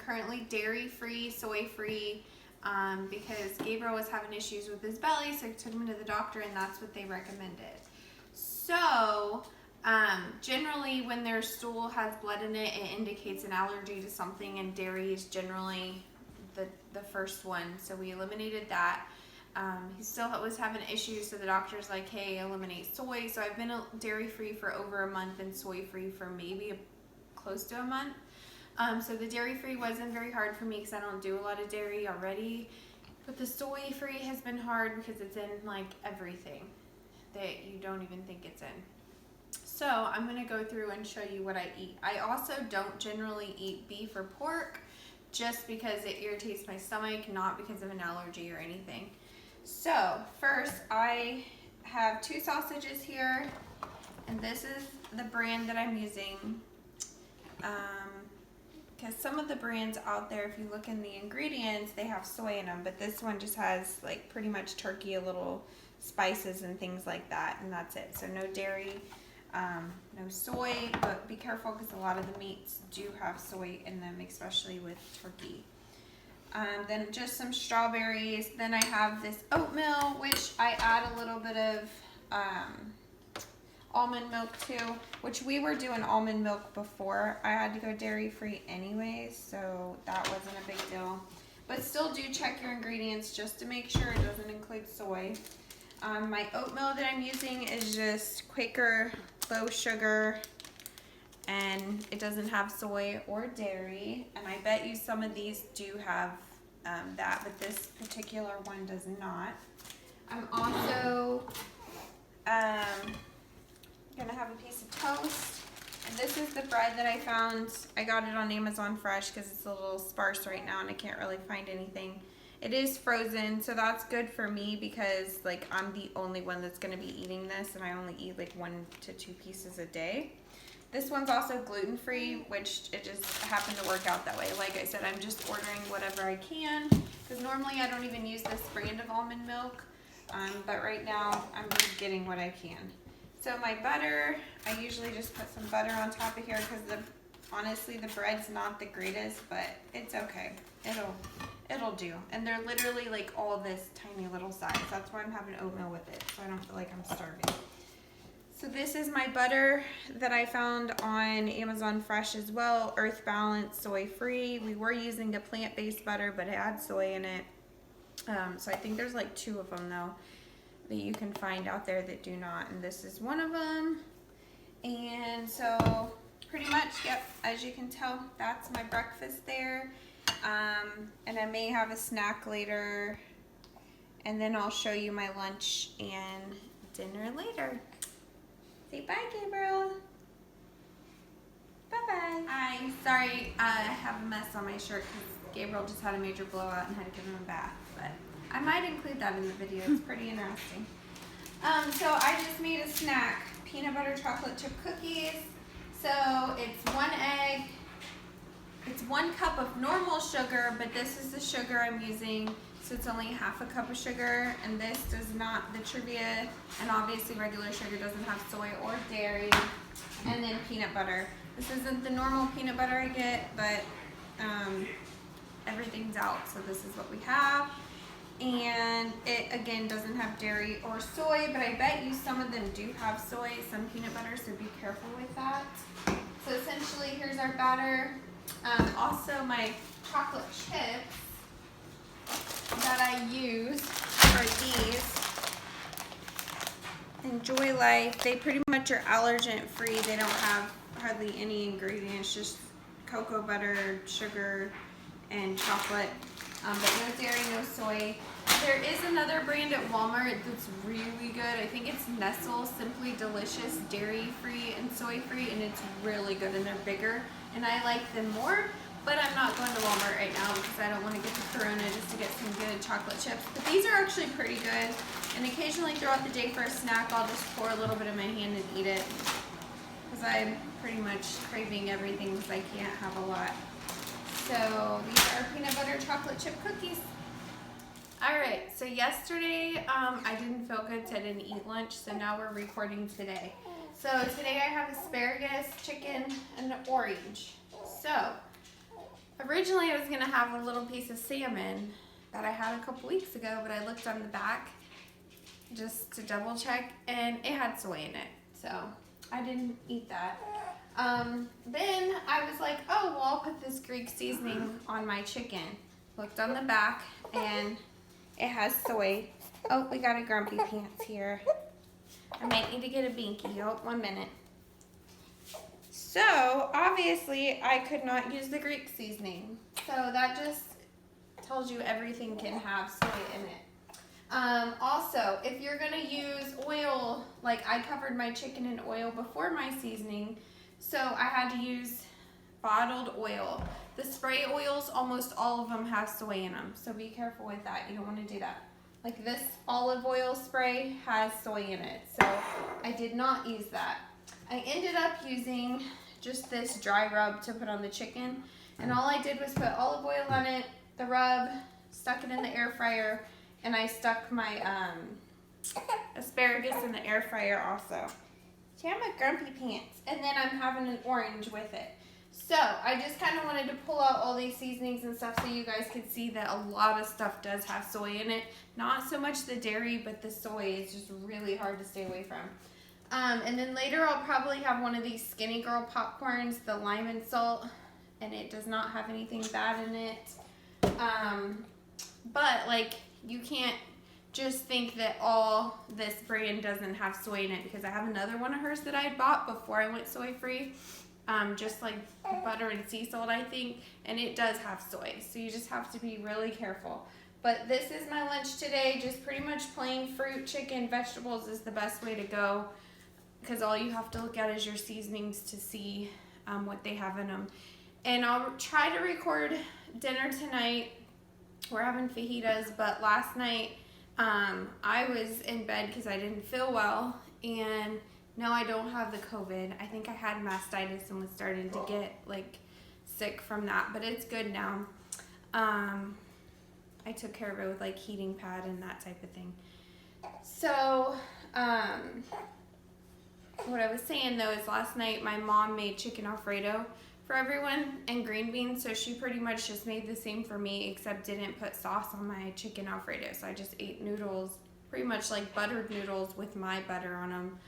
currently dairy-free, soy-free, because Gabriel was having issues with his belly, so I took him to the doctor, and that's what they recommended. So, generally, when their stool has blood in it, it indicates an allergy to something, and dairy is generally the first one. So we eliminated that. He still was having issues, so the doctor's like, hey, eliminate soy. So I've been dairy-free for over a month and soy-free for maybe close to a month. So the dairy-free wasn't very hard for me because I don't do a lot of dairy already. But the soy-free has been hard because it's in like everything that you don't even think it's in. So I'm going to go through and show you what I eat. I also don't generally eat beef or pork just because it irritates my stomach, not because of an allergy or anything. So first I have 2 sausages here, and this is the brand that I'm using. Because some of the brands out there, if you look in the ingredients, they have soy in them, but this one just has like pretty much turkey, a little spices and things like that, and that's it. So no dairy, no soy, but be careful because a lot of the meats do have soy in them, especially with turkey. Then just some strawberries. Then I have this oatmeal, which I add a little bit of almond milk to, which we were doing almond milk before I had to go dairy free anyways, so that wasn't a big deal. But still do check your ingredients just to make sure it doesn't include soy. My oatmeal that I'm using is just Quaker low sugar, and it doesn't have soy or dairy, and I bet you some of these do have that, but this particular one does not. I'm also gonna have a piece of toast, and this is the bread that I found. I got it on Amazon Fresh because it's a little sparse right now and I can't really find anything. It is frozen, so that's good for me because like I'm the only one that's gonna be eating this, and I only eat like 1 to 2 pieces a day. This one's also gluten-free, which it just happened to work out that way. Like I said, I'm just ordering whatever I can because normally I don't even use this brand of almond milk, but right now I'm just getting what I can. So my butter, I usually just put some butter on top of here because honestly the bread's not the greatest, but it's okay. It'll do. And they're literally like all this tiny little size. That's why I'm having oatmeal with it, so I don't feel like I'm starving. So this is my butter that I found on Amazon Fresh as well, Earth Balance, soy-free. We were using a plant-based butter, but it had soy in it. So I think there's like 2 of them though that you can find out there that do not, and this is one of them. And so pretty much, yep, as you can tell, that's my breakfast there. And I may have a snack later, and then I'll show you my lunch and dinner later. Say bye, Gabriel. Bye-bye. Hi, sorry, I have a mess on my shirt because Gabriel just had a major blowout and had to give him a bath, but I might include that in the video. It's pretty interesting. So I just made a snack, peanut butter chocolate chip cookies. So it's 1 egg, it's 1 cup of normal sugar, but this is the sugar I'm using, so it's only ½ a cup of sugar, and this does not, the Trivia, and obviously regular sugar doesn't have soy or dairy, and then peanut butter. This isn't the normal peanut butter I get, but everything's out, so this is what we have. And it again doesn't have dairy or soy, but I bet you some of them do have soy, some peanut butter, so be careful with that. So essentially here's our batter. Also my chocolate chips that I use are these. Enjoy Life. They pretty much are allergen free. They don't have hardly any ingredients, just cocoa butter, sugar, and chocolate. But no dairy, no soy. There is another brand at Walmart that's really good. I think it's Nestle Simply Delicious, dairy-free and soy-free, and it's really good, and they're bigger, and I like them more, but I'm not going to Walmart right now because I don't want to get the Corona just to get some good chocolate chips. But these are actually pretty good, and occasionally throughout the day for a snack, I'll just pour a little bit in my hand and eat it because I'm pretty much craving everything because I can't have a lot. So these are peanut butter chocolate chip cookies. Alright, so yesterday I didn't feel good, so I didn't eat lunch, so now we're recording today. So today I have asparagus, chicken, and an orange. So Originally, I was gonna have a little piece of salmon that I had a couple weeks ago, but I looked on the back just to double check, and it had soy in it, so I didn't eat that. Then I was like, oh, well, I'll put this Greek seasoning on my chicken. Looked on the back, and it has soy. Oh, we got a grumpy pants here. I might need to get a binky. Oh, 1 minute. So, obviously, I could not use the Greek seasoning. So, that just tells you everything can have soy in it. Also, if you're going to use oil, like I covered my chicken in oil before my seasoning, so I had to use bottled oil. The spray oils, almost all of them have soy in them, so be careful with that. You don't want to do that. Like this olive oil spray has soy in it, so I did not use that. I ended up using just this dry rub to put on the chicken, and all I did was put olive oil on it, the rub, stuck it in the air fryer, and I stuck my asparagus in the air fryer also. See, I'm a grumpy pants, and then I'm having an orange with it. So I just kind of wanted to pull out all these seasonings and stuff so you guys could see that a lot of stuff does have soy in it. Not so much the dairy, but the soy is just really hard to stay away from. And then later I'll probably have one of these Skinny Girl popcorns, the lime and salt, and it does not have anything bad in it. But like, you can't just think that all this brand doesn't have soy in it, because I have another one of hers that I bought before I went soy free. Just like butter and sea salt, I think, and it does have soy, so you just have to be really careful. But this is my lunch today, just pretty much plain fruit, chicken, vegetables is the best way to go, because all you have to look at is your seasonings to see what they have in them. And I'll try to record dinner tonight. We're having fajitas, but last night I was in bed because I didn't feel well, and no, I don't have the COVID. I think I had mastitis and was starting to get like sick from that, but it's good now. I took care of it with like heating pad and that type of thing. So, what I was saying though is last night my mom made chicken Alfredo for everyone and green beans, so she pretty much just made the same for me except didn't put sauce on my chicken Alfredo. So I just ate noodles, pretty much like buttered noodles with my butter on them.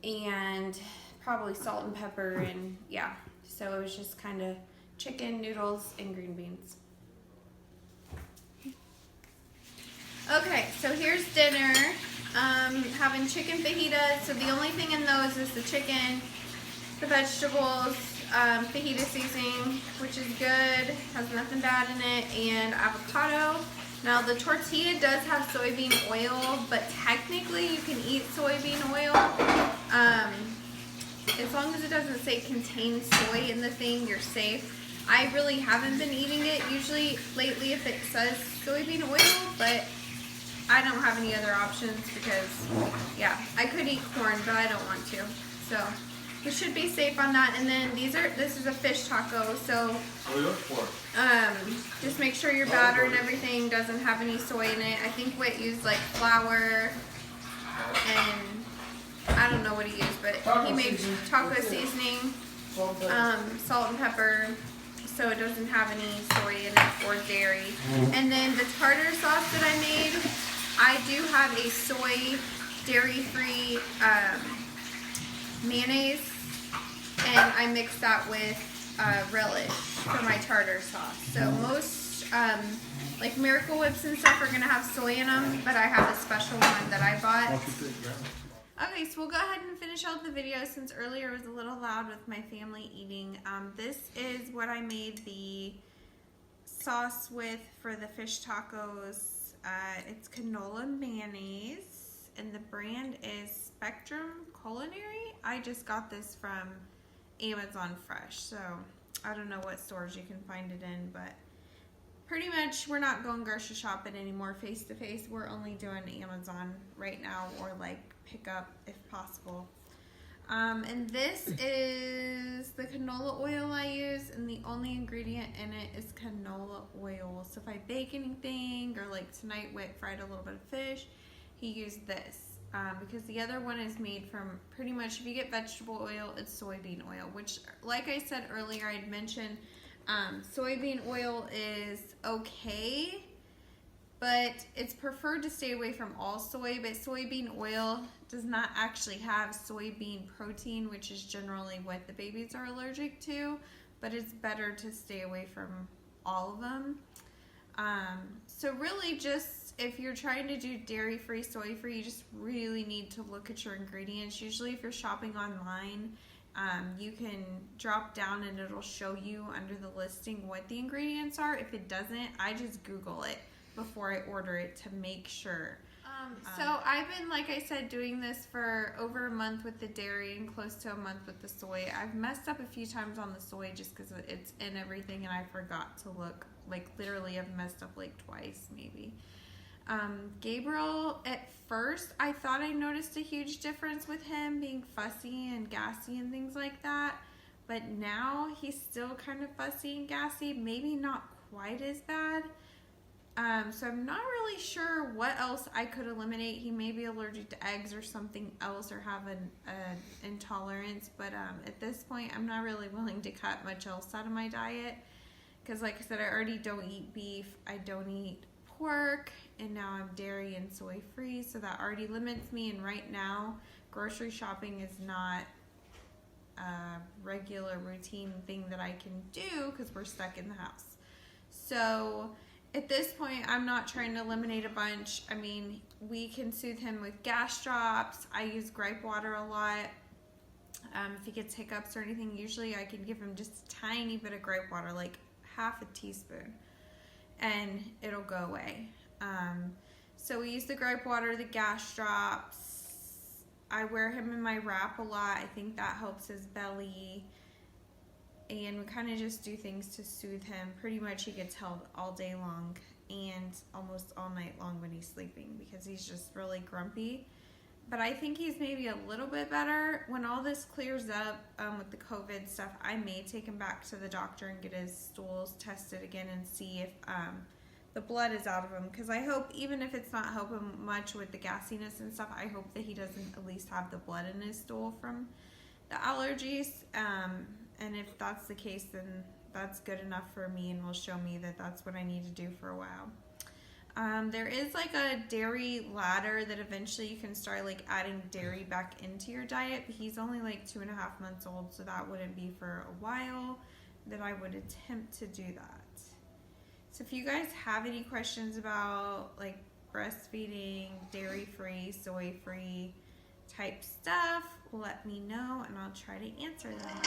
And probably salt and pepper, and yeah, so it was just kind of chicken, noodles, and green beans. Okay, so here's dinner. Having chicken fajitas, so the only thing in those is the chicken, the vegetables, fajita seasoning, which is good, has nothing bad in it, and avocado. Now the tortilla does have soybean oil, but technically you can eat soybean oil. As long as it doesn't say contains soy in the thing, you're safe. I really haven't been eating it usually lately if it says soybean oil, but I don't have any other options because, yeah, I could eat corn, but I don't want to. So we should be safe on that. And then this is a fish taco, so just make sure your batter and everything doesn't have any soy in it. I think Whit used like flour and I don't know what he used, but he made taco seasoning, salt and pepper, so it doesn't have any soy in it or dairy. And then the tartar sauce that I made, I do have a soy dairy-free mayonnaise, and I mix that with relish for my tartar sauce. So most like Miracle Whips and stuff are gonna have soy in them, but I have a special one that I bought. Okay, so we'll go ahead and finish out the video since earlier it was a little loud with my family eating. This is what I made the sauce with for the fish tacos. It's canola mayonnaise, and the brand is Spectrum Culinary. I just got this from Amazon Fresh, so I don't know what stores you can find it in, but pretty much we're not going grocery shopping anymore face to face. We're only doing Amazon right now, or like pick up if possible. And this is the canola oil I use, and the only ingredient in it is canola oil. So if I bake anything, or like tonight Whit fried a little bit of fish, he used this. Because the other one is made from pretty much, if you get vegetable oil, it's soybean oil, which like I said earlier, I'd mentioned Soybean oil is okay, but it's preferred to stay away from all soy, but soybean oil does not actually have soybean protein, which is generally what the babies are allergic to, but it's better to stay away from all of them. So really just, if you're trying to do dairy-free, soy-free, you just really need to look at your ingredients. Usually if you're shopping online, you can drop down and it'll show you under the listing what the ingredients are. If it doesn't, I just Google it before I order it to make sure. So I've been, like I said, doing this for over a month with the dairy and close to a month with the soy. I've messed up a few times on the soy just because it's in everything and I forgot to look. Like literally I've messed up like twice maybe. Gabriel, at first I thought I noticed a huge difference with him being fussy and gassy and things like that, but now he's still kind of fussy and gassy, maybe not quite as bad. So I'm not really sure what else I could eliminate. He may be allergic to eggs or something else or have an intolerance, but at this point I'm not really willing to cut much else out of my diet because, like I said, I already don't eat beef, I don't eat pork, and now I'm dairy and soy free, so that already limits me. And right now grocery shopping is not a regular routine thing that I can do because we're stuck in the house. So at this point, I'm not trying to eliminate a bunch. I mean, we can soothe him with gas drops. I use gripe water a lot. If he gets hiccups or anything, usually I can give him just a tiny bit of gripe water, like half a teaspoon, and it'll go away. So we use the gripe water, the gas drops. I wear him in my wrap a lot. I think that helps his belly. And we kind of just do things to soothe him. Pretty much he gets held all day long and almost all night long when he's sleeping because he's just really grumpy. But I think he's maybe a little bit better. When all this clears up with the COVID stuff, I may take him back to the doctor and get his stools tested again and see if the blood is out of him. Because I hope, even if it's not helping much with the gassiness and stuff, I hope that he doesn't at least have the blood in his stool from the allergies. And if that's the case, then that's good enough for me and will show me that that's what I need to do for a while. There is like a dairy ladder that eventually you can start like adding dairy back into your diet, but he's only like 2.5 months old, so that wouldn't be for a while that I would attempt to do that. So if you guys have any questions about like breastfeeding, dairy-free, soy-free type stuff, let me know and I'll try to answer them.